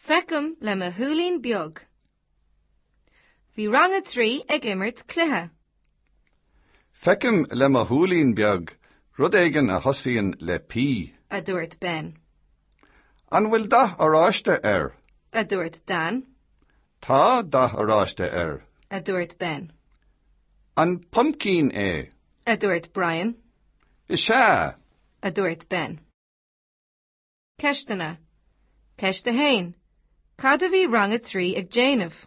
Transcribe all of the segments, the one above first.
Feicim le mo shúilín beag. Bhí rang a trí ag immert cluiche. Feicim le mo shúilín beag, rud éigean a thosaíonn le pí. A dúirt Ben. An bhfuil dath aráiste air. A dúirt Dan. Tá dath aráiste air. A dúirt Ben. An pumpkin é. A dúirt Brian. Is se. A dúirt Ben. Ceistena. Ceiste hain. Cad a bhí rang a trí ag déanamh.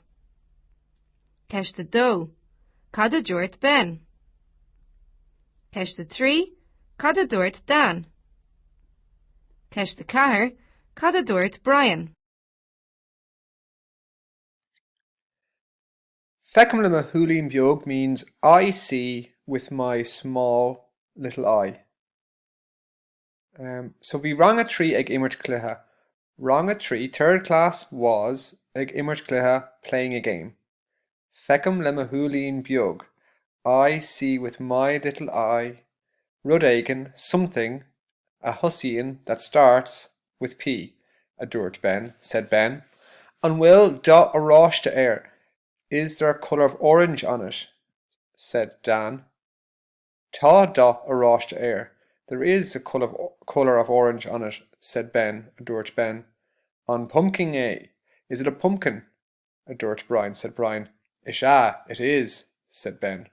Ceiste dó. Cad a dúirt Ben. Ceiste trí. Cad a dúirt Dan. Ceiste cathair. Cad a dúirt Brian. Feicim le mo shúilín beag means I see with my small little eye. So bhí rang a trí ag immert cluiche. Rang a trí, third class, was ag immert cluiche playing a game. Feicim le mo shúilín beag. I see with my little eye. Rud éigean, something, a thosaíonn that starts with P. A dúirt Ben, said Ben. An bhfuil dá aráiste air. Is there a colour of orange on it? Said Dan. Tá dá aráiste air. There is a colour of orange on it, said Ben, a dúirt Ben. An pumpkin é. Is it a pumpkin? A dúirt Brian, said Brian. Is it is, said Ben.